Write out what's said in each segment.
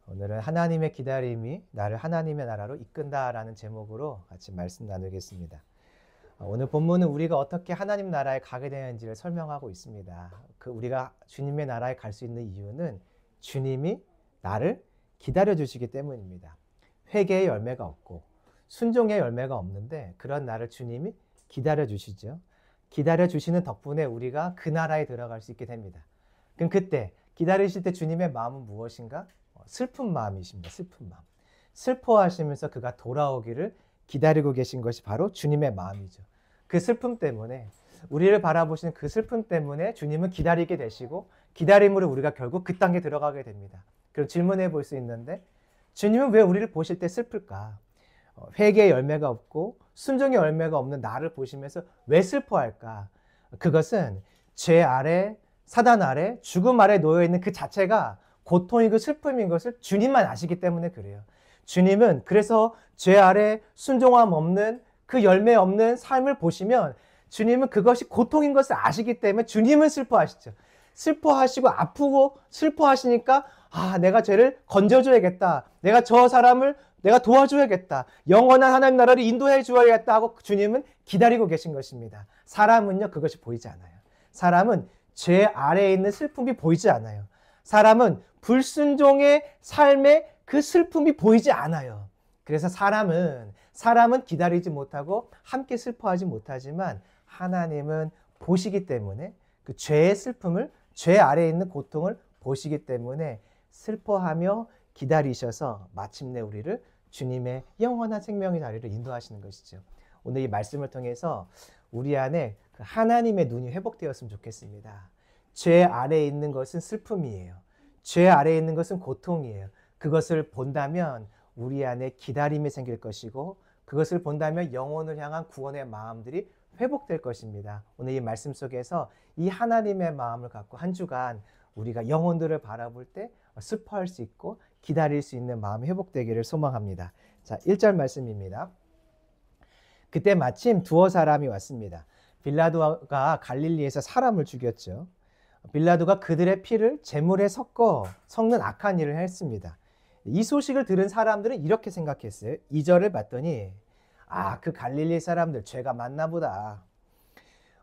오늘은 하나님의 기다림이 나를 하나님의 나라로 이끈다라는 제목으로 같이 말씀 나누겠습니다. 오늘 본문은 우리가 어떻게 하나님 나라에 가게 되는지를 설명하고 있습니다. 우리가 주님의 나라에 갈 수 있는 이유는 주님이 나를 기다려 주시기 때문입니다. 회개의 열매가 없고 순종의 열매가 없는데 그런 나를 주님이 기다려 주시죠. 기다려 주시는 덕분에 우리가 그 나라에 들어갈 수 있게 됩니다. 그럼 그때 기다리실 때 주님의 마음은 무엇인가? 슬픈 마음이십니다. 슬픈 마음. 슬퍼하시면서 그가 돌아오기를 기다리고 계신 것이 바로 주님의 마음이죠. 그 슬픔 때문에 우리를 바라보시는 그 슬픔 때문에 주님은 기다리게 되시고 기다림으로 우리가 결국 그 땅에 들어가게 됩니다. 그럼 질문해 볼 수 있는데 주님은 왜 우리를 보실 때 슬플까? 회개의 열매가 없고 순종의 열매가 없는 나를 보시면서 왜 슬퍼할까? 그것은 죄 아래, 사단 아래, 죽음 아래 놓여있는 그 자체가 고통이고 슬픔인 것을 주님만 아시기 때문에 그래요. 주님은 그래서 죄 아래 순종함 없는 그 열매 없는 삶을 보시면 주님은 그것이 고통인 것을 아시기 때문에 주님은 슬퍼하시죠. 슬퍼하시고 아프고 슬퍼하시니까 내가 죄를 건져줘야겠다. 내가 저 사람을 내가 도와줘야겠다. 영원한 하나님 나라를 인도해 주어야겠다 하고 주님은 기다리고 계신 것입니다. 사람은요 그것이 보이지 않아요. 사람은 죄 아래에 있는 슬픔이 보이지 않아요. 사람은 불순종의 삶의 그 슬픔이 보이지 않아요. 그래서 사람은 기다리지 못하고 함께 슬퍼하지 못하지만 하나님은 보시기 때문에 그 죄의 슬픔을 죄 아래에 있는 고통을 보시기 때문에 슬퍼하며 기다리셔서 마침내 우리를 주님의 영원한 생명의 자리를 인도하시는 것이죠. 오늘 이 말씀을 통해서 우리 안에 그 하나님의 눈이 회복되었으면 좋겠습니다. 죄 아래에 있는 것은 슬픔이에요. 죄 아래에 있는 것은 고통이에요. 그것을 본다면 우리 안에 기다림이 생길 것이고 그것을 본다면 영혼을 향한 구원의 마음들이 회복될 것입니다. 오늘 이 말씀 속에서 이 하나님의 마음을 갖고 한 주간 우리가 영혼들을 바라볼 때 슬퍼할 수 있고 기다릴 수 있는 마음이 회복되기를 소망합니다. 자, 1절 말씀입니다. 그때 마침 두어 사람이 왔습니다. 빌라도가 갈릴리에서 사람을 죽였죠. 빌라도가 그들의 피를 제물에 섞는 악한 일을 했습니다. 이 소식을 들은 사람들은 이렇게 생각했어요. 2절을 봤더니 그 갈릴리 사람들 죄가 많나 보다.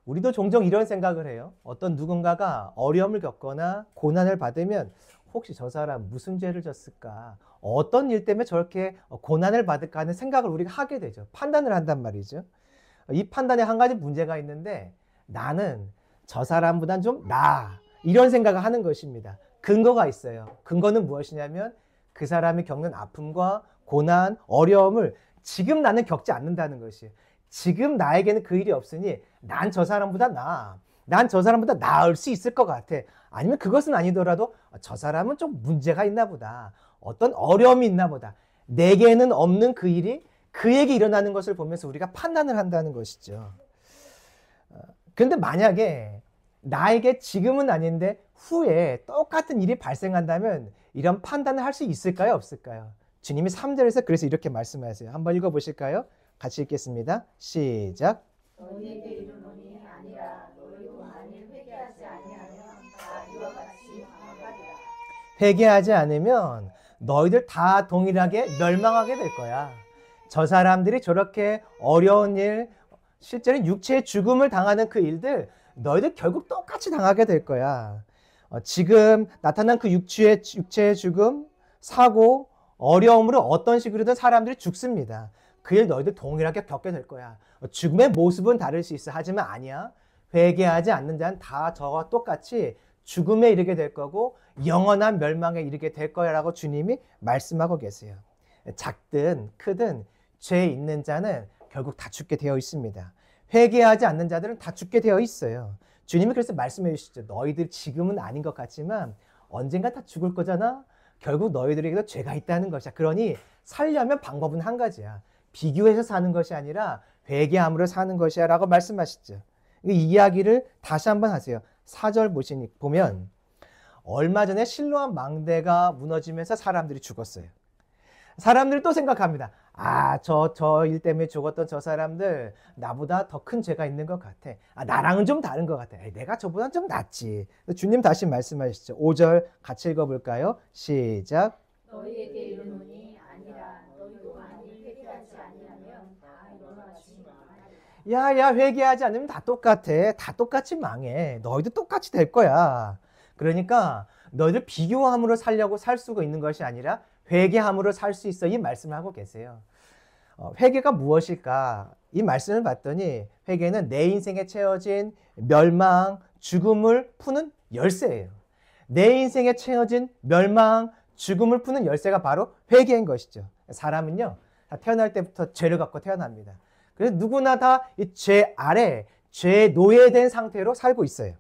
우리도 종종 이런 생각을 해요. 어떤 누군가가 어려움을 겪거나 고난을 받으면 혹시 저 사람 무슨 죄를 졌을까? 어떤 일 때문에 저렇게 고난을 받을까 하는 생각을 우리가 하게 되죠. 판단을 한단 말이죠. 이 판단에 한 가지 문제가 있는데 나는 저 사람보단 좀 나아. 이런 생각을 하는 것입니다. 근거가 있어요. 근거는 무엇이냐면 그 사람이 겪는 아픔과 고난, 어려움을 지금 나는 겪지 않는다는 것이에요. 지금 나에게는 그 일이 없으니 난 저 사람보다 나아. 난 저 사람보다 나을 수 있을 것 같아. 아니면 그것은 아니더라도 저 사람은 좀 문제가 있나 보다. 어떤 어려움이 있나 보다. 내게는 없는 그 일이 그에게 일어나는 것을 보면서 우리가 판단을 한다는 것이죠. 그런데 만약에 나에게 지금은 아닌데 후에 똑같은 일이 발생한다면 이런 판단을 할 수 있을까요? 없을까요? 주님이 3절에서 그래서 이렇게 말씀하세요. 한번 읽어보실까요? 같이 읽겠습니다. 시작. 너희에게 이르노니 아니라 너희도 만일 회개하지 아니하면 다 이와 같이 망하리라. 회개하지 않으면 너희들 다 동일하게 멸망하게 될 거야. 저 사람들이 저렇게 어려운 일, 실제로 육체의 죽음을 당하는 그 일들 너희들 결국 똑같이 당하게 될 거야. 지금 나타난 그 육체의 죽음, 사고, 어려움으로 어떤 식으로든 사람들이 죽습니다. 그 일 너희들 동일하게 겪게 될 거야. 죽음의 모습은 다를 수 있어. 하지만 아니야. 회개하지 않는 자는 다 저와 똑같이 죽음에 이르게 될 거고 영원한 멸망에 이르게 될 거야 라고 주님이 말씀하고 계세요. 작든 크든 죄 있는 자는 결국 다 죽게 되어 있습니다. 회개하지 않는 자들은 다 죽게 되어 있어요. 주님이 그래서 말씀해 주시죠. 너희들 지금은 아닌 것 같지만 언젠가 다 죽을 거잖아. 결국 너희들에게도 죄가 있다는 것이야. 그러니 살려면 방법은 한 가지야. 비교해서 사는 것이 아니라 회개함으로 사는 것이야 라고 말씀하시죠. 이 이야기를 다시 한번 하세요. 4절 보면 얼마 전에 실로암 망대가 무너지면서 사람들이 죽었어요. 사람들이 또 생각합니다. 저 일 때문에 죽었던 저 사람들 나보다 더 큰 죄가 있는 것 같아. 나랑은 좀 다른 것 같아. 내가 저보다는 좀 낫지. 주님 다시 말씀하시죠. 5절 같이 읽어볼까요? 시작. 너희 야야 회개하지 않으면 다 똑같아. 다 똑같이 망해. 너희도 똑같이 될 거야. 그러니까 너희들 비교함으로 살려고 살 수가 있는 것이 아니라 회개함으로 살 수 있어. 이 말씀을 하고 계세요. 회개가 무엇일까? 이 말씀을 봤더니 회개는 내 인생에 채워진 멸망, 죽음을 푸는 열쇠예요. 내 인생에 채워진 멸망, 죽음을 푸는 열쇠가 바로 회개인 것이죠. 사람은요, 다 태어날 때부터 죄를 갖고 태어납니다. 그래서 누구나 다 이 죄 아래, 죄에 노예된 상태로 살고 있어요.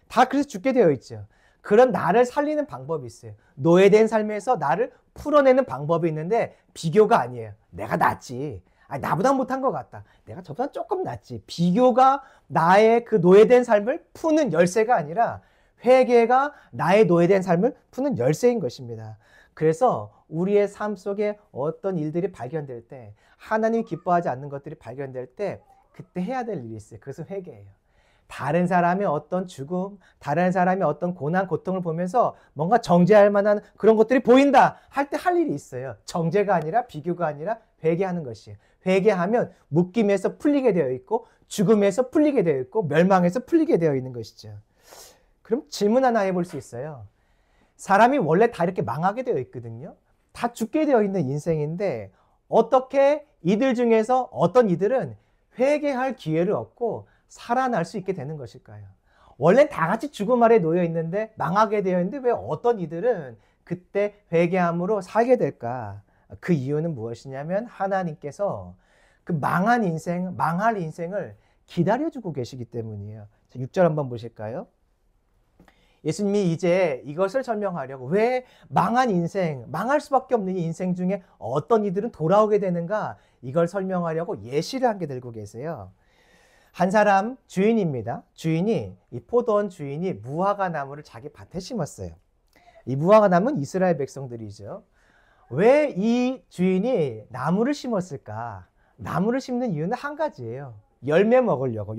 다 그래서 죽게 되어 있죠. 그런 나를 살리는 방법이 있어요. 노예된 삶에서 나를 풀어내는 방법이 있는데 비교가 아니에요. 내가 낫지. 나보다 못한 것 같다. 내가 저보다 조금 낫지. 비교가 나의 그 노예된 삶을 푸는 열쇠가 아니라 회개가 나의 노예된 삶을 푸는 열쇠인 것입니다. 그래서 우리의 삶 속에 어떤 일들이 발견될 때, 하나님이 기뻐하지 않는 것들이 발견될 때 그때 해야 될 일이 있어요. 그것은 회개예요. 다른 사람의 어떤 죽음, 다른 사람의 어떤 고난, 고통을 보면서 뭔가 정죄할 만한 그런 것들이 보인다 할 때 할 일이 있어요. 정죄가 아니라 비교가 아니라 회개하는 것이에요. 회개하면 묶임에서 풀리게 되어 있고 죽음에서 풀리게 되어 있고 멸망에서 풀리게 되어 있는 것이죠. 그럼 질문 하나 해볼 수 있어요. 사람이 원래 다 이렇게 망하게 되어 있거든요. 다 죽게 되어 있는 인생인데 어떻게 이들 중에서 어떤 이들은 회개할 기회를 얻고 살아날 수 있게 되는 것일까요? 원래 다 같이 죽음 아래 놓여 있는데 망하게 되어 있는데 왜 어떤 이들은 그때 회개함으로 살게 될까? 그 이유는 무엇이냐면 하나님께서 그 망한 인생, 망할 인생을 기다려주고 계시기 때문이에요. 6절 한번 보실까요? 예수님이 이제 이것을 설명하려고 왜 망한 인생, 망할 수밖에 없는 이 인생 중에 어떤 이들은 돌아오게 되는가 이걸 설명하려고 예시를 한 개 들고 계세요. 한 사람 주인입니다. 주인이 이 포도원 주인이 무화과 나무를 자기 밭에 심었어요. 이 무화과 나무는 이스라엘 백성들이죠. 왜 이 주인이 나무를 심었을까? 나무를 심는 이유는 한 가지예요. 열매 먹으려고.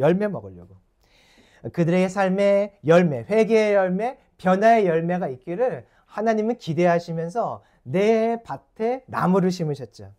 그들의 삶의 열매, 회개의 열매, 변화의 열매가 있기를 하나님은 기대하시면서 내 밭에 나무를 심으셨죠.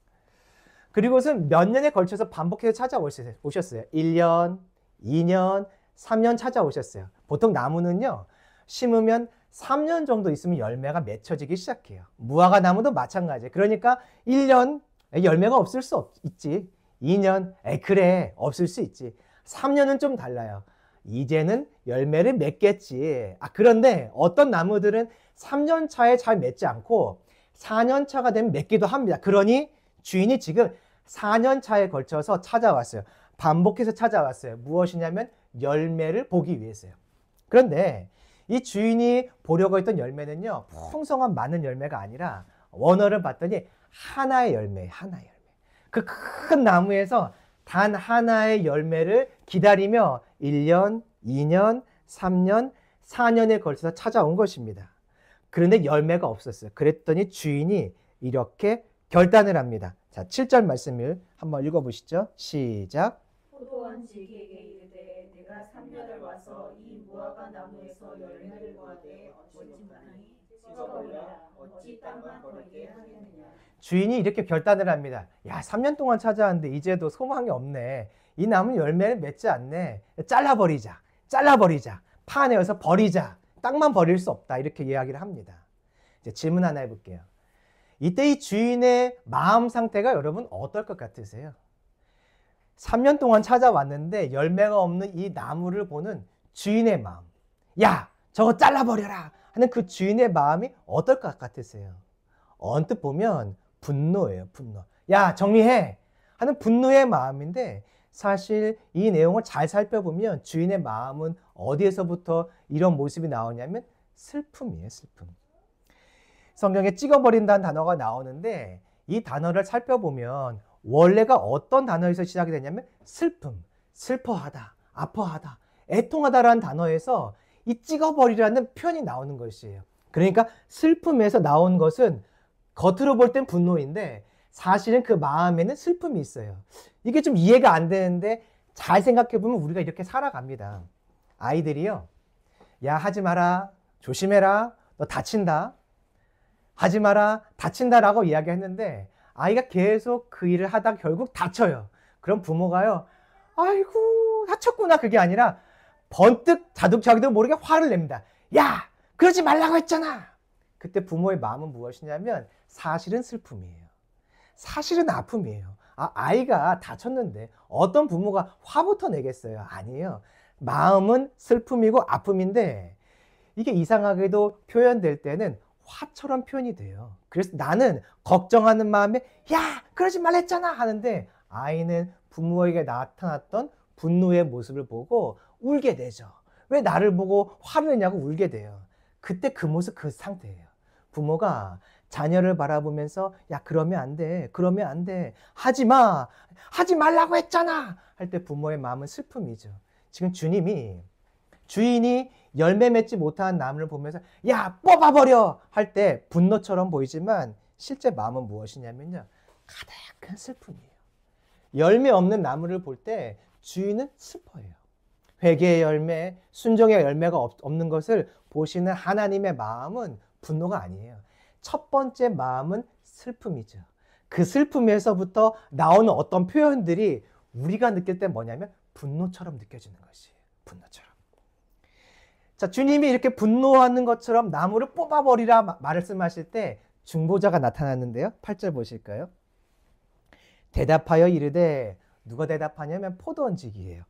그리고는 몇 년에 걸쳐서 반복해서 찾아오셨어요. 1년, 2년, 3년 찾아오셨어요. 보통 나무는요, 심으면 3년 정도 있으면 열매가 맺혀지기 시작해요. 무화과 나무도 마찬가지예요. 그러니까 1년 열매가 없을 수 있지. 2년, 그래, 없을 수 있지. 3년은 좀 달라요. 이제는 열매를 맺겠지. 그런데 어떤 나무들은 3년 차에 잘 맺지 않고 4년 차가 되면 맺기도 합니다. 그러니 주인이 지금 4년 차에 걸쳐서 찾아왔어요. 반복해서 찾아왔어요. 무엇이냐면 열매를 보기 위해서요. 그런데 이 주인이 보려고 했던 열매는요, 풍성한 많은 열매가 아니라 원어를 봤더니 하나의 열매예요. 하나의 열매. 그 큰 나무에서 단 하나의 열매를 기다리며 1년, 2년, 3년, 4년에 걸쳐서 찾아온 것입니다. 그런데 열매가 없었어요. 그랬더니 주인이 이렇게 결단을 합니다. 자, 7절 말씀을 한번 읽어보시죠. 시작. 포도원 지기에게 이르되 내가 3년을 와서 이 무화과 나무에서 열매를 보아되 어찌만이 찍어버리라 어찌 땅만 버리게 하겠느냐. 주인이 이렇게 결단을 합니다. 야, 3년 동안 찾아왔는데 이제도 소망이 없네. 이 나무는 열매를 맺지 않네. 잘라버리자. 파내어서 버리자. 땅만 버릴 수 없다. 이렇게 이야기를 합니다. 이제 질문 하나 해볼게요. 이때 이 주인의 마음 상태가 여러분 어떨 것 같으세요? 3년 동안 찾아왔는데 열매가 없는 이 나무를 보는 주인의 마음. 야, 저거 잘라버려라 하는 그 주인의 마음이 어떨 것 같으세요? 언뜻 보면 분노예요. 분노. 야, 정리해 하는 분노의 마음인데 사실 이 내용을 잘 살펴보면 주인의 마음은 어디에서부터 이런 모습이 나오냐면 슬픔이에요. 슬픔. 성경에 찍어버린다는 단어가 나오는데 이 단어를 살펴보면 원래가 어떤 단어에서 시작이 되냐면 슬픔, 슬퍼하다, 아파하다, 애통하다라는 단어에서 이 찍어버리라는 표현이 나오는 것이에요. 그러니까 슬픔에서 나온 것은 겉으로 볼 땐 분노인데 사실은 그 마음에는 슬픔이 있어요. 이게 좀 이해가 안 되는데 잘 생각해보면 우리가 이렇게 살아갑니다. 아이들이요. 야, 하지 마라. 조심해라. 너 다친다. 하지 마라. 다친다라고 이야기했는데 아이가 계속 그 일을 하다 결국 다쳐요. 그럼 부모가요. 아이고 다쳤구나 그게 아니라 번뜩 자기도 모르게 화를 냅니다. 야 그러지 말라고 했잖아. 그때 부모의 마음은 무엇이냐면 사실은 슬픔이에요. 사실은 아픔이에요. 아이가 다쳤는데 어떤 부모가 화부터 내겠어요? 아니에요. 마음은 슬픔이고 아픔인데 이게 이상하게도 표현될 때는 화처럼 표현이 돼요. 그래서 나는 걱정하는 마음에 야 그러지 말랬잖아 하는데 아이는 부모에게 나타났던 분노의 모습을 보고 울게 되죠. 왜 나를 보고 화를 내냐고 울게 돼요. 그때 그 모습 그 상태예요. 부모가 자녀를 바라보면서 야 그러면 안 돼. 그러면 안 돼. 하지 마. 하지 말라고 했잖아. 할 때 부모의 마음은 슬픔이죠. 지금 주인이 열매 맺지 못한 나무를 보면서 야 뽑아버려 할 때 분노처럼 보이지만 실제 마음은 무엇이냐면요. 가득한 슬픔이에요. 열매 없는 나무를 볼 때 주인은 슬퍼해요. 회개의 열매, 순종의 열매가 없는 것을 보시는 하나님의 마음은 분노가 아니에요. 첫 번째 마음은 슬픔이죠. 그 슬픔에서부터 나오는 어떤 표현들이 우리가 느낄 때 뭐냐면 분노처럼 느껴지는 것이에요. 분노처럼. 자, 주님이 이렇게 분노하는 것처럼 나무를 뽑아버리라 말씀하실 때 중보자가 나타났는데요. 8절 보실까요? 대답하여 이르되 누가 대답하냐면 포도 얹기예요.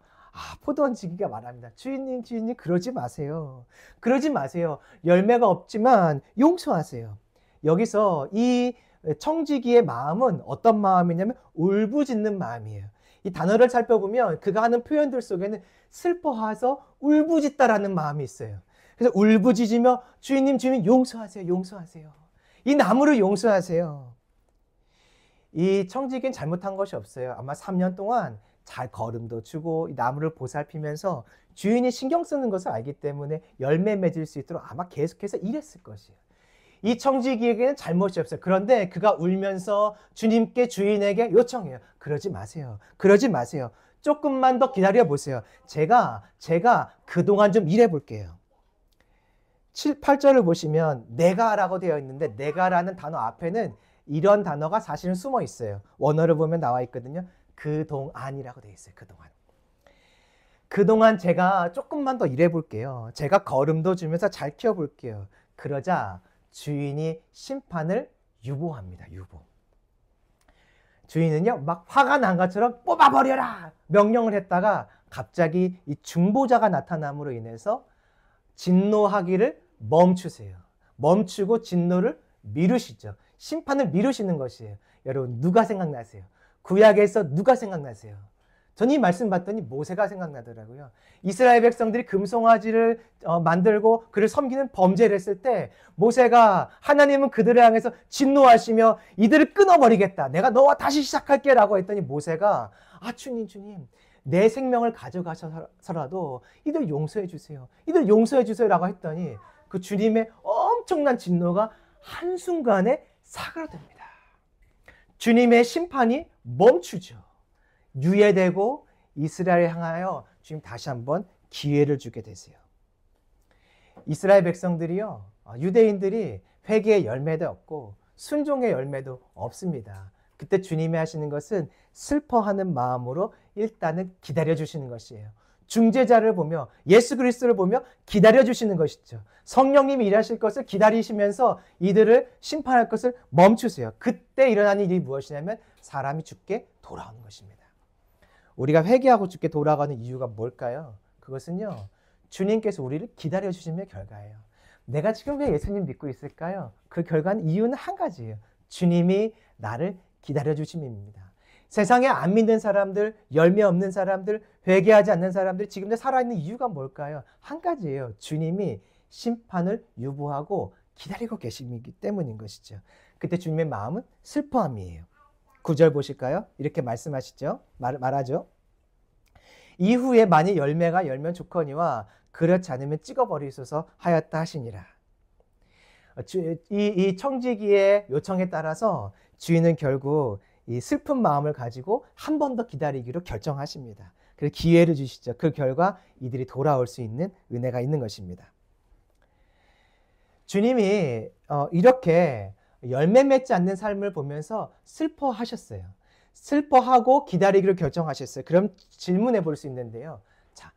포도 얹기가 말합니다. 주인님 그러지 마세요. 그러지 마세요. 열매가 없지만 용서하세요. 여기서 이 청지기의 마음은 어떤 마음이냐면 울부짖는 마음이에요. 이 단어를 살펴보면 그가 하는 표현들 속에는 슬퍼해서 울부짖다라는 마음이 있어요. 그래서 울부짖으며 주인님 용서하세요. 용서하세요. 이 나무를 용서하세요. 이 청지기는 잘못한 것이 없어요. 아마 3년 동안 잘 거름도 주고 이 나무를 보살피면서 주인이 신경 쓰는 것을 알기 때문에 열매 맺을 수 있도록 아마 계속해서 일했을 것이에요. 이 청지기에게는 잘못이 없어요. 그런데 그가 울면서 주님께 주인에게 요청해요. 그러지 마세요. 그러지 마세요. 조금만 더 기다려 보세요. 제가 그동안 좀 일해 볼게요. 7, 8절을 보시면 내가라고 되어 있는데 내가라는 단어 앞에는 이런 단어가 사실은 숨어 있어요. 원어를 보면 나와 있거든요. 그동안이라고 되어 있어요. 그동안 제가 조금만 더 일해 볼게요. 제가 거름도 주면서 잘 키워볼게요. 그러자 주인이 심판을 유보합니다. 유보. 주인은요 막 화가 난 것처럼 뽑아버려라 명령을 했다가 갑자기 이 중보자가 나타남으로 인해서 진노하기를 멈추세요. 멈추고 진노를 미루시죠. 심판을 미루시는 것이에요. 여러분 누가 생각나세요? 구약에서 누가 생각나세요? 전 이 말씀 봤더니 모세가 생각나더라고요. 이스라엘 백성들이 금송아지를 만들고 그를 섬기는 범죄를 했을 때 모세가 하나님은 그들을 향해서 진노하시며 이들을 끊어버리겠다. 내가 너와 다시 시작할게 라고 했더니 모세가 주님 내 생명을 가져가셔서라도 이들 용서해 주세요. 이들 용서해 주세요 라고 했더니 그 주님의 엄청난 진노가 한순간에 사그라듭니다. 주님의 심판이 멈추죠. 유예되고 이스라엘을 향하여 주님 다시 한번 기회를 주게 되세요. 이스라엘 백성들이요, 유대인들이 회개의 열매도 없고 순종의 열매도 없습니다. 그때 주님이 하시는 것은 슬퍼하는 마음으로 일단은 기다려주시는 것이에요. 중재자를 보며 예수 그리스도를 보며 기다려주시는 것이죠. 성령님이 일하실 것을 기다리시면서 이들을 심판할 것을 멈추세요. 그때 일어나는 일이 무엇이냐면 사람이 죽게 돌아오는 것입니다. 우리가 회개하고 죽게 돌아가는 이유가 뭘까요? 그것은요, 주님께서 우리를 기다려주심의 결과예요. 내가 지금 왜 예수님 믿고 있을까요? 그 결과는 이유는 한 가지예요. 주님이 나를 기다려주심입니다. 세상에 안 믿는 사람들, 열매 없는 사람들, 회개하지 않는 사람들이 지금도 살아있는 이유가 뭘까요? 한 가지예요. 주님이 심판을 유보하고 기다리고 계시기 때문인 것이죠. 그때 주님의 마음은 슬퍼함이에요. 9절 보실까요? 이렇게 말씀하시죠. 말하죠. 이후에 만일 열매가 열면 좋거니와 그렇지 않으면 찍어버리소서 하였다 하시니라. 이 청지기의 요청에 따라서 주인은 결국 이 슬픈 마음을 가지고 한 번 더 기다리기로 결정하십니다. 그래서 기회를 주시죠. 그 결과 이들이 돌아올 수 있는 은혜가 있는 것입니다. 주님이 이렇게 열매 맺지 않는 삶을 보면서 슬퍼하셨어요. 슬퍼하고 기다리기로 결정하셨어요. 그럼 질문해 볼 수 있는데요. 자,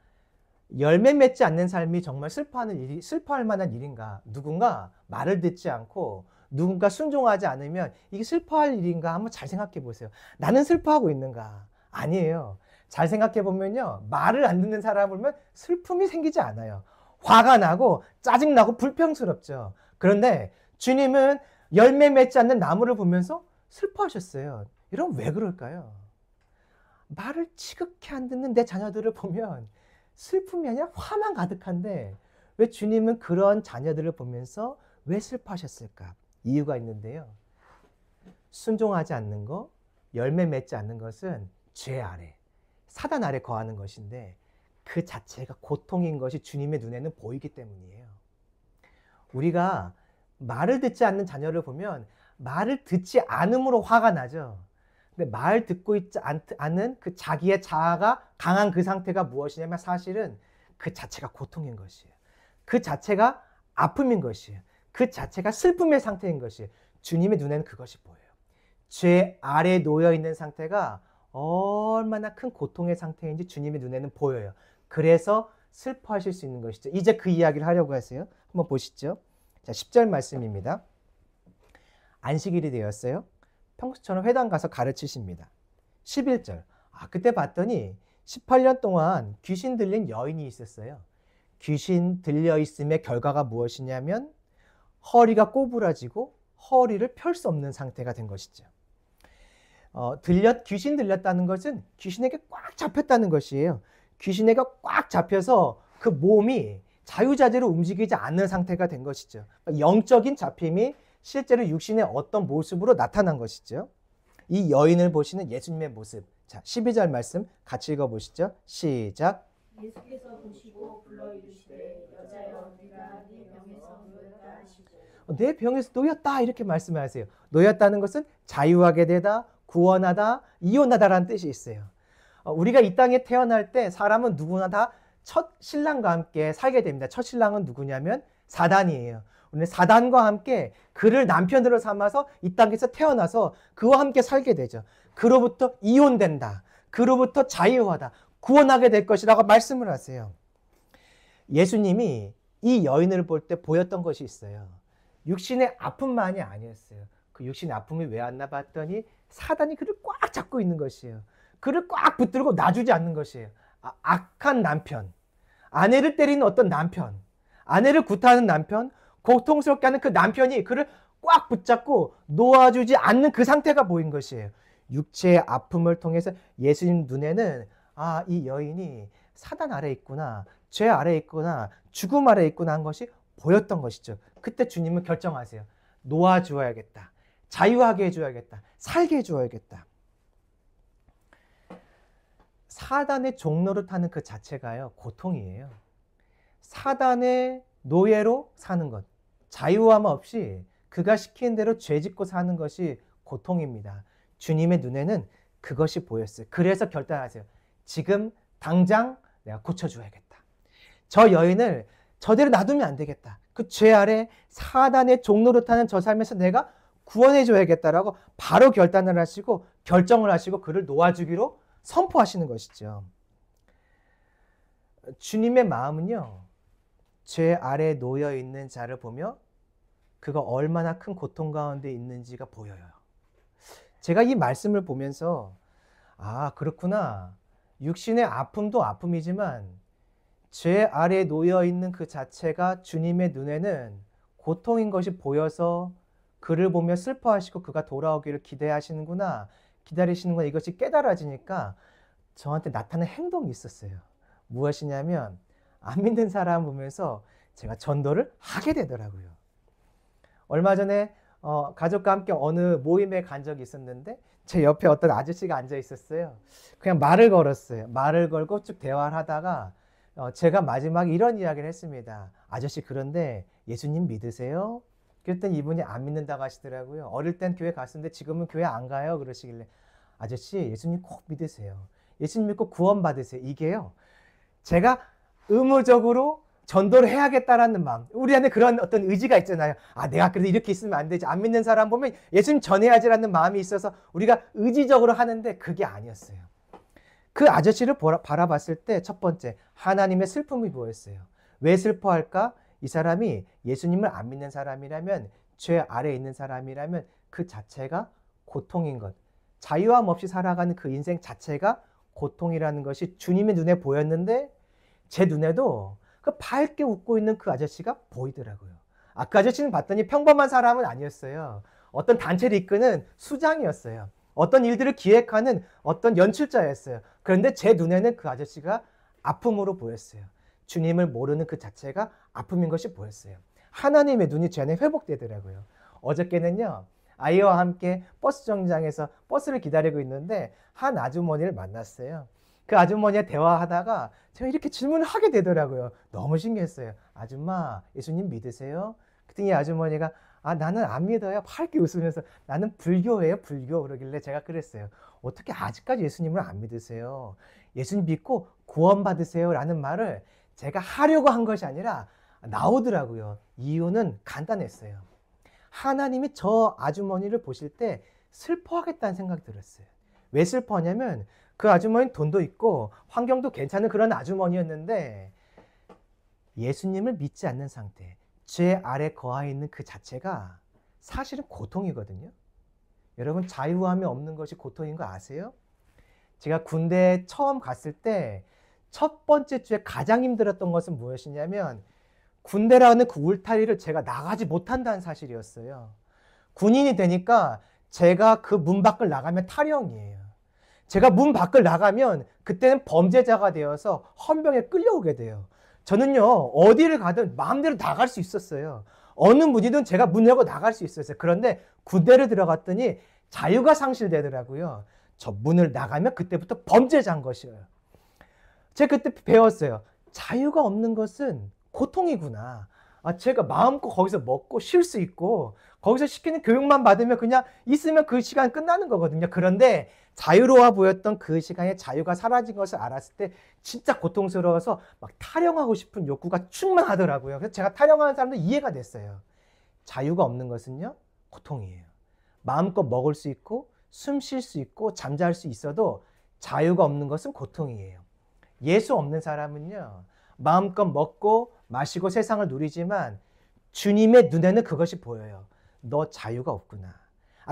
열매 맺지 않는 삶이 정말 슬퍼할 만한 일인가? 누군가 말을 듣지 않고 누군가 순종하지 않으면 이게 슬퍼할 일인가? 한번 잘 생각해 보세요. 나는 슬퍼하고 있는가? 아니에요. 잘 생각해 보면요. 말을 안 듣는 사람을 보면 슬픔이 생기지 않아요. 화가 나고 짜증나고 불평스럽죠. 그런데 주님은 열매 맺지 않는 나무를 보면서 슬퍼하셨어요. 이러면 왜 그럴까요? 말을 지극히 안 듣는 내 자녀들을 보면 슬픔이 아니라 화만 가득한데 왜 주님은 그런 자녀들을 보면서 왜 슬퍼하셨을까? 이유가 있는데요. 순종하지 않는 거, 열매 맺지 않는 것은 죄 아래, 사단 아래 거하는 것인데 그 자체가 고통인 것이 주님의 눈에는 보이기 때문이에요. 우리가 말을 듣지 않는 자녀를 보면 말을 듣지 않음으로 화가 나죠. 근데 말 듣고 있지 않은 그 자기의 자아가 강한 그 상태가 무엇이냐면 사실은 그 자체가 고통인 것이에요. 그 자체가 아픔인 것이에요. 그 자체가 슬픔의 상태인 것이에요. 주님의 눈에는 그것이 보여요. 죄 아래에 놓여 있는 상태가 얼마나 큰 고통의 상태인지 주님의 눈에는 보여요. 그래서 슬퍼하실 수 있는 것이죠. 이제 그 이야기를 하려고 하세요. 한번 보시죠. 자, 10절 말씀입니다. 안식일이 되었어요. 평소처럼 회당 가서 가르치십니다. 11절. 그때 봤더니 18년 동안 귀신 들린 여인이 있었어요. 귀신 들려 있음의 결과가 무엇이냐면 허리가 꼬부라지고 허리를 펼 수 없는 상태가 된 것이죠. 귀신 들렸다는 것은 귀신에게 꽉 잡혔다는 것이에요. 귀신에게 꽉 잡혀서 그 몸이 자유자재로 움직이지 않는 상태가 된 것이죠. 영적인 잡힘이 실제로 육신의 어떤 모습으로 나타난 것이죠. 이 여인을 보시는 예수님의 모습. 자, 12절 말씀 같이 읽어보시죠. 시작. 예수께서 보시고 불러 이르시되 여자여 네가 네 병에서 놓였다 하시고 내 병에서 놓였다 이렇게 말씀하세요. 놓였다는 것은 자유하게 되다, 구원하다, 이혼하다라는 뜻이 있어요. 우리가 이 땅에 태어날 때 사람은 누구나 다 첫 신랑과 함께 살게 됩니다. 첫 신랑은 누구냐면 사단이에요. 우리는 사단과 함께 그를 남편으로 삼아서 이 땅에서 태어나서 그와 함께 살게 되죠. 그로부터 이혼된다. 그로부터 자유하다. 구원하게 될 것이라고 말씀을 하세요. 예수님이 이 여인을 볼 때 보였던 것이 있어요. 육신의 아픔만이 아니었어요. 그 육신의 아픔이 왜 왔나 봤더니 사단이 그를 꽉 잡고 있는 것이에요. 그를 꽉 붙들고 놔주지 않는 것이에요. 악한 남편, 아내를 때리는 어떤 남편, 아내를 구타하는 남편, 고통스럽게 하는 그 남편이 그를 꽉 붙잡고 놓아주지 않는 그 상태가 보인 것이에요. 육체의 아픔을 통해서 예수님 눈에는 이 여인이 사단 아래 있구나, 죄 아래 있구나, 죽음 아래 있구나 한 것이 보였던 것이죠. 그때 주님은 결정하세요. 놓아주어야겠다. 자유하게 해줘야겠다. 살게 해줘야겠다. 사단의 종로를 타는 그 자체가요, 고통이에요. 사단의 노예로 사는 것, 자유함 없이 그가 시키는 대로 죄 짓고 사는 것이 고통입니다. 주님의 눈에는 그것이 보였어요. 그래서 결단하세요. 지금 당장 내가 고쳐줘야겠다. 저 여인을 저대로 놔두면 안 되겠다. 그 죄 아래 사단의 종로를 타는 저 삶에서 내가 구원해줘야겠다라고 바로 결단을 하시고 결정을 하시고 그를 놓아주기로 선포하시는 것이죠. 주님의 마음은요, 죄 아래 놓여 있는 자를 보며 그가 얼마나 큰 고통 가운데 있는지가 보여요. 제가 이 말씀을 보면서 그렇구나. 육신의 아픔도 아픔이지만 죄 아래 놓여 있는 그 자체가 주님의 눈에는 고통인 것이 보여서 그를 보며 슬퍼하시고 그가 돌아오기를 기대하시는구나, 기다리시는구나, 이것이 깨달아지니까 저한테 나타난 행동이 있었어요. 무엇이냐면 안 믿는 사람 보면서 제가 전도를 하게 되더라고요. 얼마 전에 가족과 함께 어느 모임에 간 적이 있었는데 제 옆에 어떤 아저씨가 앉아 있었어요. 그냥 말을 걸었어요. 말을 걸고 쭉 대화를 하다가 제가 마지막에 이런 이야기를 했습니다. 아저씨, 그런데 예수님 믿으세요? 그랬더니 이분이 안 믿는다고 하시더라고요. 어릴 땐 교회 갔었는데 지금은 교회 안 가요. 그러시길래 아저씨, 예수님 꼭 믿으세요. 예수님 믿고 구원 받으세요. 이게요, 제가 의무적으로 전도를 해야겠다라는 마음. 우리 안에 그런 어떤 의지가 있잖아요. 아, 내가 그래도 이렇게 있으면 안 되지. 안 믿는 사람 보면 예수님 전해야지라는 마음이 있어서 우리가 의지적으로 하는데 그게 아니었어요. 그 아저씨를 바라봤을 때 첫 번째, 하나님의 슬픔이 보였어요. 왜 슬퍼할까? 이 사람이 예수님을 안 믿는 사람이라면, 죄 아래에 있는 사람이라면 그 자체가 고통인 것. 자유함 없이 살아가는 그 인생 자체가 고통이라는 것이 주님의 눈에 보였는데 제 눈에도 그 밝게 웃고 있는 그 아저씨가 보이더라고요. 그 아저씨는 봤더니 평범한 사람은 아니었어요. 어떤 단체를 이끄는 수장이었어요. 어떤 일들을 기획하는 어떤 연출자였어요. 그런데 제 눈에는 그 아저씨가 아픔으로 보였어요. 주님을 모르는 그 자체가 아픔인 것이 보였어요. 하나님의 눈이 제 안에 회복되더라고요. 어저께는요, 아이와 함께 버스 정류장에서 버스를 기다리고 있는데 한 아주머니를 만났어요. 그 아주머니와 대화하다가 제가 이렇게 질문을 하게 되더라고요. 너무 신기했어요. 아줌마, 예수님 믿으세요? 그랬더니 아주머니가 나는 안 믿어요. 밝게 웃으면서 나는 불교예요, 불교. 그러길래 제가 그랬어요. 어떻게 아직까지 예수님을 안 믿으세요? 예수님 믿고 구원받으세요 라는 말을 제가 하려고 한 것이 아니라 나오더라고요. 이유는 간단했어요. 하나님이 저 아주머니를 보실 때 슬퍼하겠다는 생각이 들었어요. 왜 슬퍼하냐면 그 아주머니는 돈도 있고 환경도 괜찮은 그런 아주머니였는데 예수님을 믿지 않는 상태, 죄 아래 거하에 있는 그 자체가 사실은 고통이거든요. 여러분, 자유함이 없는 것이 고통인 거 아세요? 제가 군대에 처음 갔을 때 첫 번째 주에 가장 힘들었던 것은 무엇이냐면 군대라는 그 울타리를 제가 나가지 못한다는 사실이었어요. 군인이 되니까 제가 그 문 밖을 나가면 탈영이에요. 제가 문 밖을 나가면 그때는 범죄자가 되어서 헌병에 끌려오게 돼요. 저는요, 어디를 가든 마음대로 나갈 수 있었어요. 어느 문이든 제가 문 열고 나갈 수 있었어요. 그런데 군대를 들어갔더니 자유가 상실되더라고요. 저 문을 나가면 그때부터 범죄자인 것이에요. 제가 그때 배웠어요. 자유가 없는 것은 고통이구나. 제가 마음껏 거기서 먹고 쉴 수 있고 거기서 시키는 교육만 받으면 그냥 있으면 그 시간 끝나는 거거든요. 그런데 자유로워 보였던 그 시간에 자유가 사라진 것을 알았을 때 진짜 고통스러워서 막 탈영하고 싶은 욕구가 충만하더라고요. 그래서 제가 탈영하는 사람도 이해가 됐어요. 자유가 없는 것은요, 고통이에요. 마음껏 먹을 수 있고 숨 쉴 수 있고 잠잘 수 있어도 자유가 없는 것은 고통이에요. 예수 없는 사람은요, 마음껏 먹고 마시고 세상을 누리지만 주님의 눈에는 그것이 보여요. 너 자유가 없구나.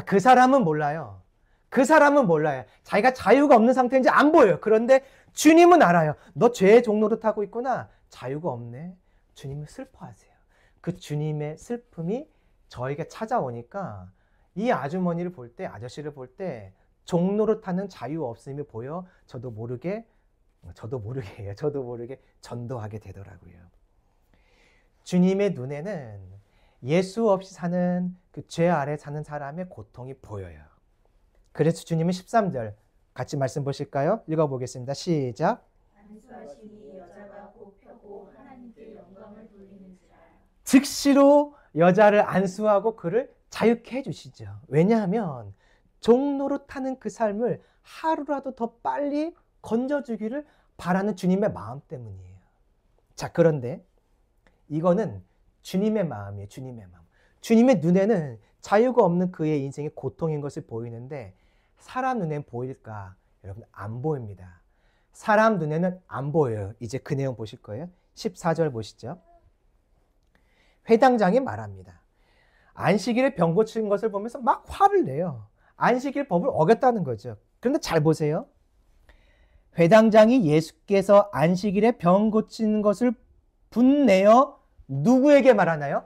그 사람은 몰라요. 그 사람은 몰라요. 자기가 자유가 없는 상태인지 안 보여요. 그런데 주님은 알아요. 너 죄의 종로를 타고 있구나. 자유가 없네. 주님은 슬퍼하세요. 그 주님의 슬픔이 저에게 찾아오니까 이 아주머니를 볼 때, 아저씨를 볼 때 종로를 타는 자유 없음이 보여 저도 모르게 전도하게 되더라고요. 주님의 눈에는 예수 없이 사는 그 죄 아래 사는 사람의 고통이 보여요. 그래서 주님은 13절 같이 말씀 보실까요? 읽어보겠습니다. 시작. 안수하시니 여자가 곧 펴고 하나님께 영광을 돌리는지라. 즉시로 여자를 안수하고 그를 자유케 해주시죠. 왜냐하면 종로로 타는 그 삶을 하루라도 더 빨리 건져주기를 바라는 주님의 마음 때문이에요. 자, 그런데 이거는 주님의 마음이에요. 주님의 마음. 주님의 눈에는 자유가 없는 그의 인생이 고통인 것을 보이는데 사람 눈엔 보일까? 여러분, 안 보입니다. 사람 눈에는 안 보여요. 이제 그 내용 보실 거예요. 14절 보시죠. 회당장이 말합니다. 안식일에 병 고친 것을 보면서 막 화를 내요. 안식일 법을 어겼다는 거죠. 그런데 잘 보세요. 회당장이 예수께서 안식일에 병 고치는 것을 분내어 누구에게 말하나요?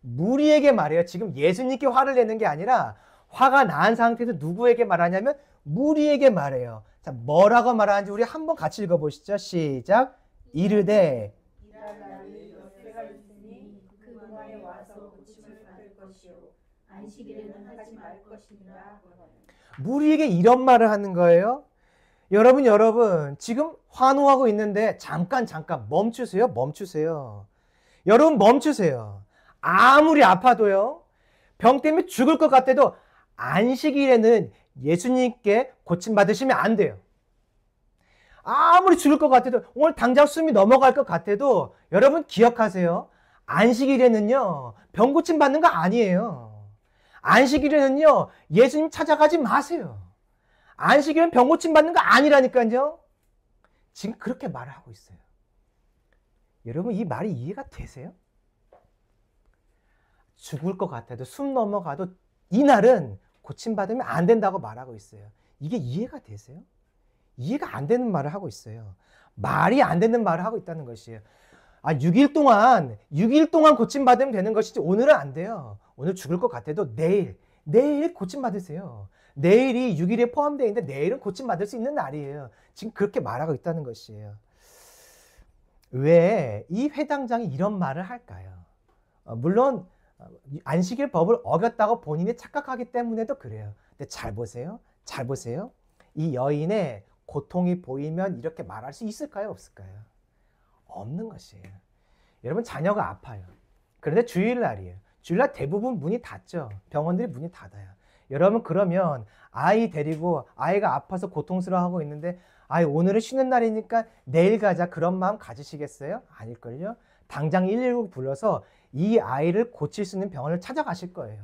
무리에게 말해요. 지금 예수님께 화를 내는 게 아니라 화가 난 상태에서 누구에게 말하냐면 무리에게 말해요. 자, 뭐라고 말하는지 우리 한번 같이 읽어보시죠. 시작. 이르되 일할 날이 엿새가 있으니 그날에 와서 고침을 받을 것이요 안식일에는 하지 말 것이니라. 무리에게 이런 말을 하는 거예요. 여러분 지금 환호하고 있는데 잠깐 멈추세요. 여러분 멈추세요. 아무리 아파도요, 병 때문에 죽을 것 같아도 안식일에는 예수님께 고침받으시면 안 돼요. 아무리 죽을 것 같아도 오늘 당장 숨이 넘어갈 것 같아도 여러분 기억하세요. 안식일에는요. 병 고침 받는 거 아니에요. 안식일에는요. 예수님 찾아가지 마세요. 안식일은 병 고침 받는 거 아니라니까요. 지금 그렇게 말을 하고 있어요. 여러분 이 말이 이해가 되세요? 죽을 것 같아도 숨 넘어가도 이날은 고침받으면 안 된다고 말하고 있어요. 이게 이해가 되세요? 이해가 안 되는 말을 하고 있어요. 말이 안 되는 말을 하고 있다는 것이에요. 6일 동안 고침받으면 되는 것이지 오늘은 안 돼요. 오늘 죽을 것 같아도 내일 고침받으세요. 내일이 6일에 포함되어 있는데 내일은 고침받을 수 있는 날이에요. 지금 그렇게 말하고 있다는 것이에요. 왜 이 회당장이 이런 말을 할까요? 물론 안식일 법을 어겼다고 본인이 착각하기 때문에도 그래요. 근데 잘 보세요. 이 여인의 고통이 보이면 이렇게 말할 수 있을까요? 없을까요? 없는 것이에요. 여러분 자녀가 아파요. 그런데 주일날이에요. 주일날 대부분 문이 닫죠. 병원들이 문이 닫아요. 여러분 그러면 아이 데리고 아이가 아파서 고통스러워하고 있는데 오늘은 쉬는 날이니까 내일 가자 그런 마음 가지시겠어요? 아닐걸요? 당장 119 불러서 이 아이를 고칠 수 있는 병원을 찾아가실 거예요.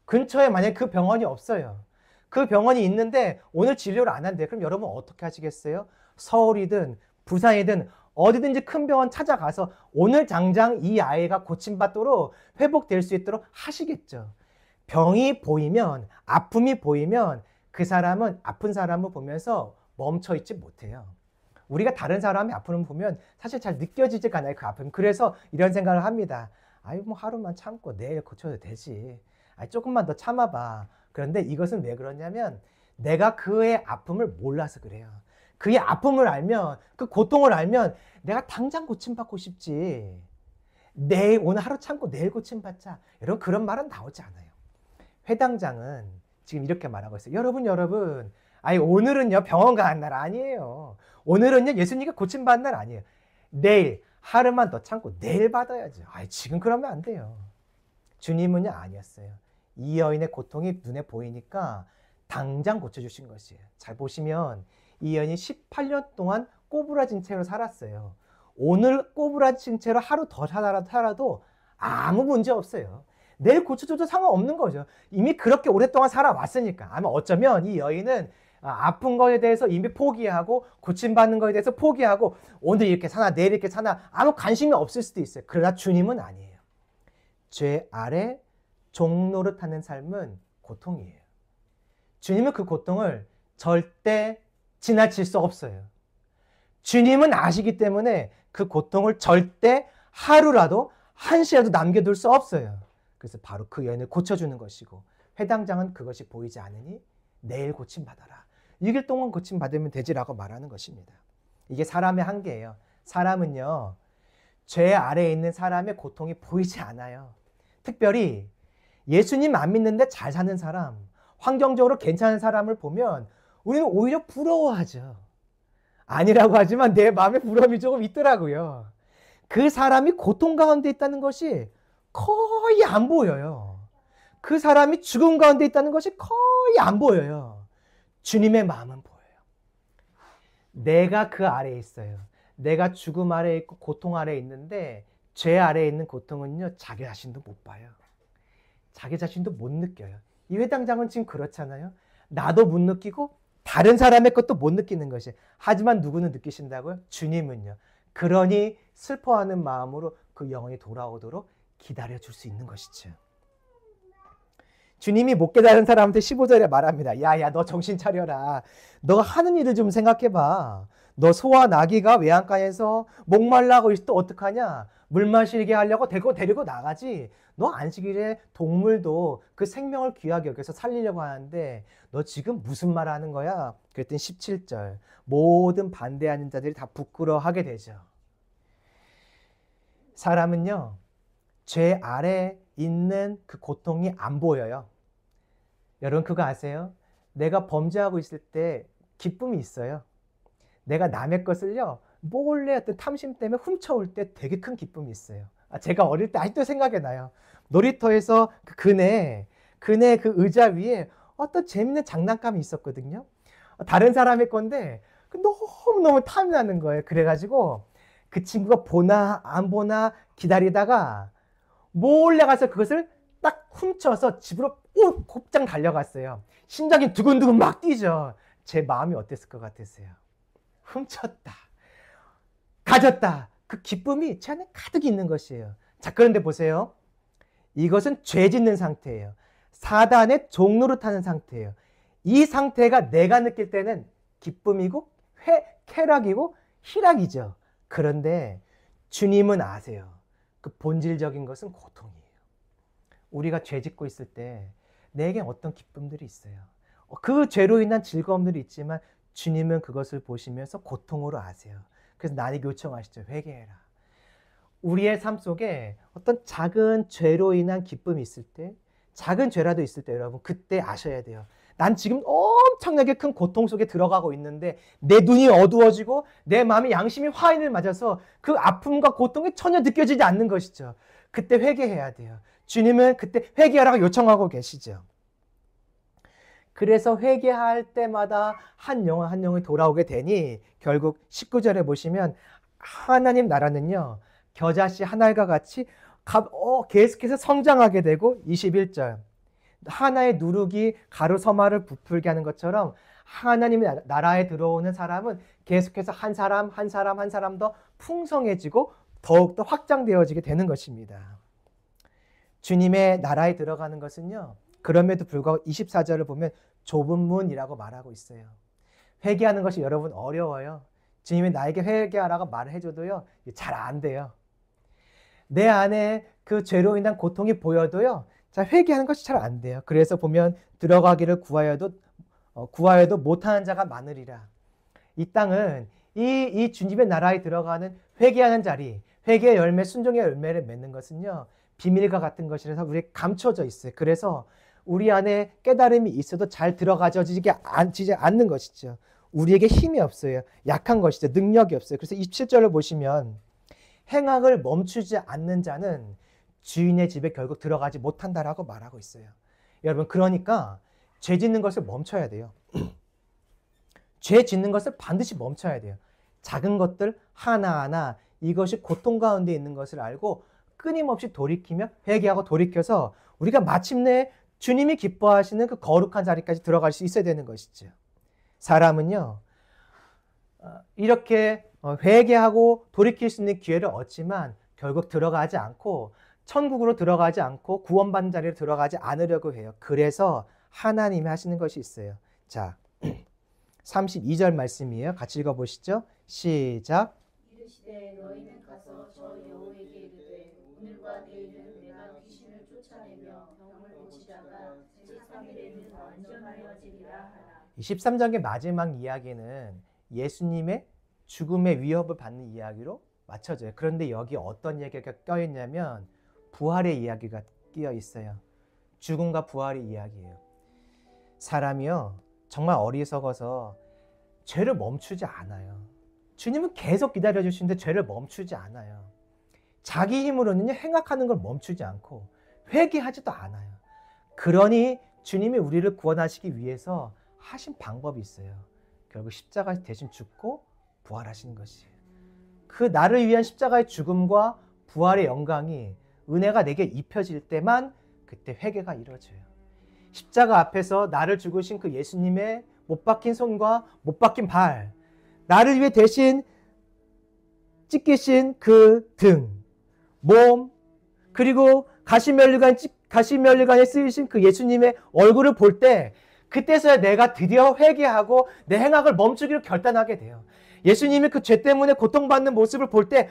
근처에 만약에 그 병원이 없어요. 그 병원이 있는데 오늘 진료를 안 한대. 그럼 여러분 어떻게 하시겠어요? 서울이든 부산이든 어디든지 큰 병원 찾아가서 오늘 당장 이 아이가 고침받도록 회복될 수 있도록 하시겠죠. 병이 보이면, 아픔이 보이면 그 사람은 아픈 사람을 보면서 멈춰있지 못해요. 우리가 다른 사람이 아픔을 보면 사실 잘 느껴지지가 않아요, 그 아픔. 그래서 이런 생각을 합니다. 뭐 하루만 참고 내일 고쳐도 되지. 조금만 더 참아봐. 그런데 이것은 왜 그러냐면 내가 그의 아픔을 몰라서 그래요. 그의 아픔을 알면, 그 고통을 알면 내가 당장 고침받고 싶지. 오늘 하루 참고 내일 고침받자. 여러분 그런 말은 나오지 않아요. 회당장은 지금 이렇게 말하고 있어요. 여러분 오늘은요 병원 가는 날 아니에요. 오늘은요 예수님께 고침받는 날 아니에요. 내일 하루만 더 참고 내일 받아야지. 지금 그러면 안 돼요. 주님은요 아니었어요. 이 여인의 고통이 눈에 보이니까 당장 고쳐주신 것이에요. 잘 보시면 이 여인이 18년 동안 꼬부라진 채로 살았어요. 오늘 꼬부라진 채로 하루 더 살아도 아무 문제 없어요. 내일 고쳐줘도 상관없는 거죠. 이미 그렇게 오랫동안 살아왔으니까. 아마 어쩌면 이 여인은 아픈 거에 대해서 이미 포기하고 고침받는 거에 대해서 포기하고 오늘 이렇게 사나 내일 이렇게 사나 아무 관심이 없을 수도 있어요. 그러나 주님은 아니에요. 죄 아래 종노릇하는 삶은 고통이에요. 주님은 그 고통을 절대 지나칠 수 없어요. 주님은 아시기 때문에 그 고통을 절대 하루라도 한시라도 남겨둘 수 없어요. 그래서 바로 그 여인을 고쳐주는 것이고 회당장은 그것이 보이지 않으니 내일 고침받아라. 6일 동안 고침받으면 되지라고 말하는 것입니다. 이게 사람의 한계예요. 사람은요. 죄 아래에 있는 사람의 고통이 보이지 않아요. 특별히 예수님 안 믿는데 잘 사는 사람, 환경적으로 괜찮은 사람을 보면 우리는 오히려 부러워하죠. 아니라고 하지만 내 마음에 부러움이 조금 있더라고요. 그 사람이 고통 가운데 있다는 것이 거의 안 보여요. 그 사람이 죽음 가운데 있다는 것이 거의 안 보여요. 주님의 마음은 보여요. 내가 그 아래에 있어요. 내가 죽음 아래에 있고 고통 아래에 있는데 죄 아래에 있는 고통은요. 자기 자신도 못 봐요. 자기 자신도 못 느껴요. 이 회당장은 지금 그렇잖아요. 나도 못 느끼고 다른 사람의 것도 못 느끼는 것이. 하지만 누구는 느끼신다고요? 주님은요. 그러니 슬퍼하는 마음으로 그 영혼이 돌아오도록 기다려줄 수 있는 것이죠. 주님이 못 깨달은 사람한테 15절에 말합니다. 야야 너 정신 차려라. 너가 하는 일을 좀 생각해봐. 너 소와 나귀가 외양간에서 목말라고 있을 때 어떡하냐. 물 마시게 하려고 데리고 나가지. 너 안식일에 동물도 그 생명을 귀하게 여겨서 살리려고 하는데 너 지금 무슨 말 하는 거야? 그랬더니 17절 모든 반대하는 자들이 다 부끄러워하게 되죠. 사람은요. 죄 아래 있는 그 고통이 안 보여요. 여러분 그거 아세요? 내가 범죄하고 있을 때 기쁨이 있어요. 내가 남의 것을요. 몰래 어떤 탐심 때문에 훔쳐올 때 되게 큰 기쁨이 있어요. 제가 어릴 때 아직도 생각이 나요. 놀이터에서 그네 그 의자 위에 어떤 재밌는 장난감이 있었거든요. 다른 사람의 건데 너무너무 탐이 나는 거예요. 그래가지고 그 친구가 보나 안 보나 기다리다가 몰래 가서 그것을 딱 훔쳐서 집으로 곧장 달려갔어요. 심장이 두근두근 막 뛰죠. 제 마음이 어땠을 것 같으세요? 훔쳤다, 가졌다. 그 기쁨이 제 안에 가득 있는 것이에요. 자, 그런데 보세요. 이것은 죄 짓는 상태예요. 사단의 종로를 타는 상태예요. 이 상태가 내가 느낄 때는 기쁨이고 쾌락이고 희락이죠. 그런데 주님은 아세요. 그 본질적인 것은 고통이에요. 우리가 죄 짓고 있을 때 내게 어떤 기쁨들이 있어요. 그 죄로 인한 즐거움들이 있지만 주님은 그것을 보시면서 고통으로 아세요. 그래서 나에게 요청하시죠. 회개해라. 우리의 삶 속에 어떤 작은 죄로 인한 기쁨이 있을 때, 작은 죄라도 있을 때 여러분 그때 아셔야 돼요. 난 지금 엄청나게 큰 고통 속에 들어가고 있는데 내 눈이 어두워지고 내 마음이 양심이 화인을 맞아서 그 아픔과 고통이 전혀 느껴지지 않는 것이죠. 그때 회개해야 돼요. 주님은 그때 회개하라고 요청하고 계시죠. 그래서 회개할 때마다 한 영혼 한 영혼이 돌아오게 되니 결국 19절에 보시면 하나님 나라는요. 겨자씨 한 알과 같이 계속해서 성장하게 되고 21절 하나의 누룩이 가루 서마를 부풀게 하는 것처럼 하나님의 나라에 들어오는 사람은 계속해서 한 사람 한 사람 한 사람 더 풍성해지고 더욱더 확장되어지게 되는 것입니다. 주님의 나라에 들어가는 것은요. 그럼에도 불구하고 24절을 보면 좁은 문이라고 말하고 있어요. 회개하는 것이 여러분 어려워요. 주님이 나에게 회개하라고 말을 해줘도요. 잘 안 돼요. 내 안에 그 죄로 인한 고통이 보여도요. 자, 회개하는 것이 잘 안 돼요. 그래서 보면 들어가기를 구하여도 못하는 자가 많으리라. 이 땅은 이 주님의 나라에 들어가는 회개하는 자리, 회개의 열매, 순종의 열매를 맺는 것은요. 비밀과 같은 것이라서 우리에 감춰져 있어요. 그래서 우리 안에 깨달음이 있어도 잘 들어가지지 않는 것이죠. 우리에게 힘이 없어요. 약한 것이죠. 능력이 없어요. 그래서 27절을 보시면 행악을 멈추지 않는 자는 주인의 집에 결국 들어가지 못한다라고 말하고 있어요. 여러분 그러니까 죄 짓는 것을 멈춰야 돼요. 죄 짓는 것을 반드시 멈춰야 돼요. 작은 것들 하나하나 이것이 고통 가운데 있는 것을 알고 끊임없이 돌이키며 회개하고 돌이켜서 우리가 마침내 주님이 기뻐하시는 그 거룩한 자리까지 들어갈 수 있어야 되는 것이죠. 사람은요. 이렇게 회개하고 돌이킬 수 있는 기회를 얻지만 결국 들어가지 않고 천국으로 들어가지 않고 구원받는 자리로 들어가지 않으려고 해요. 그래서 하나님이 하시는 것이 있어요. 자, 32절 말씀이에요. 같이 읽어보시죠. 시작. 이르시되 너희는 가서 저 여호에게 이르되 오늘과 내일은 내가 귀신을 쫓아내며 병을 고치다가 제3일에는 완전하여지리라 하라. 13장의 마지막 이야기는 예수님의 죽음의 위협을 받는 이야기로 맞춰져요. 그런데 여기 어떤 얘기가 껴있냐면 부활의 이야기가 끼어 있어요. 죽음과 부활의 이야기예요. 사람이요 정말 어리석어서 죄를 멈추지 않아요. 주님은 계속 기다려주시는데 죄를 멈추지 않아요. 자기 힘으로는 행악하는 걸 멈추지 않고 회개하지도 않아요. 그러니 주님이 우리를 구원하시기 위해서 하신 방법이 있어요. 결국 십자가 대신 죽고 부활하시는 것이에요. 그 나를 위한 십자가의 죽음과 부활의 영광이 은혜가 내게 입혀질 때만 그때 회개가 이루어져요. 십자가 앞에서 나를 죽으신 그 예수님의 못 박힌 손과 못 박힌 발, 나를 위해 대신 찢기신 그 등, 몸, 그리고 가시면류관에 쓰이신 그 예수님의 얼굴을 볼 때 그때서야 내가 드디어 회개하고 내 행악을 멈추기로 결단하게 돼요. 예수님이 그 죄 때문에 고통받는 모습을 볼 때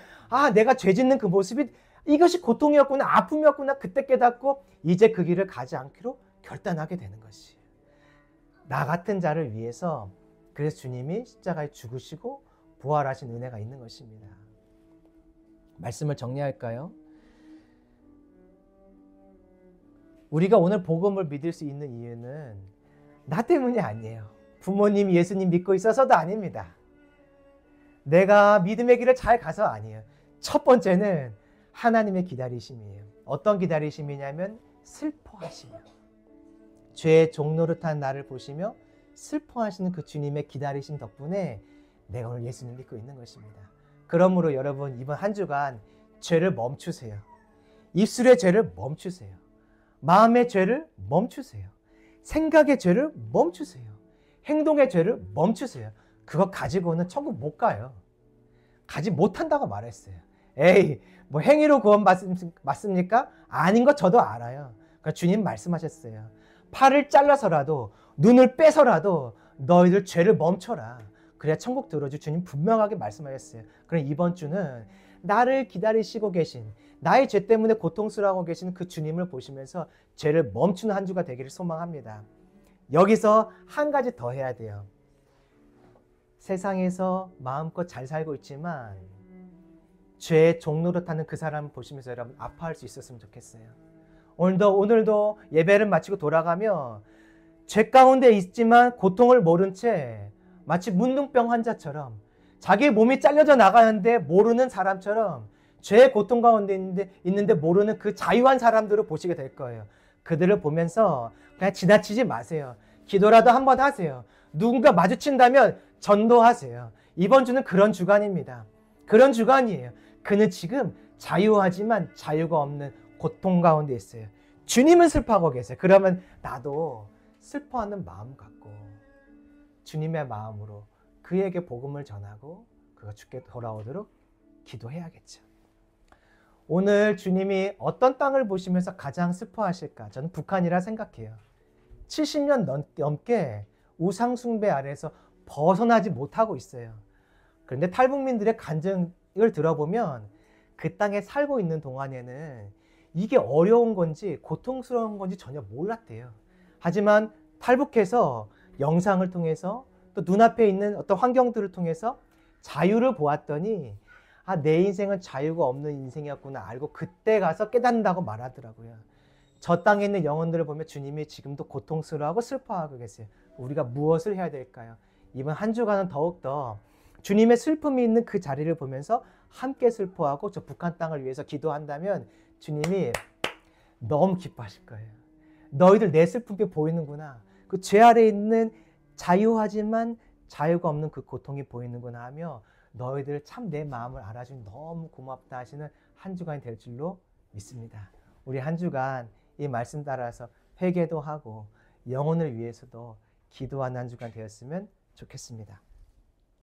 내가 죄 짓는 그 모습이 이것이 고통이었구나, 아픔이었구나 그때 깨닫고 이제 그 길을 가지 않기로 결단하게 되는 것이에요. 나 같은 자를 위해서 그래서 주님이 십자가에 죽으시고 부활하신 은혜가 있는 것입니다. 말씀을 정리할까요? 우리가 오늘 복음을 믿을 수 있는 이유는 나 때문이 아니에요. 부모님, 예수님 믿고 있어서도 아닙니다. 내가 믿음의 길을 잘 가서 아니에요. 첫 번째는 하나님의 기다리심이에요. 어떤 기다리심이냐면 슬퍼하시며 죄의 종노릇한 나를 보시며 슬퍼하시는 그 주님의 기다리심 덕분에 내가 오늘 예수님 믿고 있는 것입니다. 그러므로 여러분 이번 한 주간 죄를 멈추세요. 입술의 죄를 멈추세요. 마음의 죄를 멈추세요. 생각의 죄를 멈추세요. 행동의 죄를 멈추세요. 그거 가지고는 천국 못 가요. 가지 못한다고 말했어요. 에이, 뭐 행위로 구원 맞습니까? 아닌 거 저도 알아요. 그러니까 주님 말씀하셨어요. 팔을 잘라서라도 눈을 빼서라도 너희들 죄를 멈춰라. 그래야 천국 들어오지. 주님 분명하게 말씀하셨어요. 그럼 이번 주는 나를 기다리시고 계신, 나의 죄 때문에 고통스러워하고 계신 그 주님을 보시면서 죄를 멈추는 한 주가 되기를 소망합니다. 여기서 한 가지 더 해야 돼요. 세상에서 마음껏 잘 살고 있지만 죄의 종로로 타는 그 사람을 보시면서 여러분 아파할 수 있었으면 좋겠어요. 오늘도 예배를 마치고 돌아가며 죄 가운데 있지만 고통을 모른 채 마치 문둥병 환자처럼 자기 몸이 잘려져 나가는데 모르는 사람처럼 죄의 고통 가운데 있는데 모르는 그 자유한 사람들을 보시게 될 거예요. 그들을 보면서 그냥 지나치지 마세요. 기도라도 한번 하세요. 누군가 마주친다면 전도하세요. 이번 주는 그런 주간입니다. 그런 주간이에요. 그는 지금 자유하지만 자유가 없는 고통 가운데 있어요. 주님은 슬퍼하고 계세요. 그러면 나도 슬퍼하는 마음 갖고 주님의 마음으로 그에게 복음을 전하고 그가 주께 돌아오도록 기도해야겠죠. 오늘 주님이 어떤 땅을 보시면서 가장 슬퍼하실까? 저는 북한이라 생각해요. 70년 넘게 우상 숭배 아래에서 벗어나지 못하고 있어요. 그런데 탈북민들의 간증을 들어보면 그 땅에 살고 있는 동안에는 이게 어려운 건지 고통스러운 건지 전혀 몰랐대요. 하지만 탈북해서 영상을 통해서 또 눈앞에 있는 어떤 환경들을 통해서 자유를 보았더니 내 인생은 자유가 없는 인생이었구나 알고 그때 가서 깨닫는다고 말하더라고요. 저 땅에 있는 영혼들을 보면 주님이 지금도 고통스러워하고 슬퍼하고 계세요. 우리가 무엇을 해야 될까요? 이번 한 주간은 더욱더 주님의 슬픔이 있는 그 자리를 보면서 함께 슬퍼하고 저 북한 땅을 위해서 기도한다면 주님이 너무 기뻐하실 거예요. 너희들 내 슬픔이 보이는구나. 그 죄 아래에 있는 자유하지만 자유가 없는 그 고통이 보이는구나 하며 너희들 참 내 마음을 알아주니 너무 고맙다 하시는 한 주간이 될 줄로 믿습니다. 우리 한 주간 이 말씀 따라서 회개도 하고 영혼을 위해서도 기도하는 한 주간 되었으면 좋겠습니다.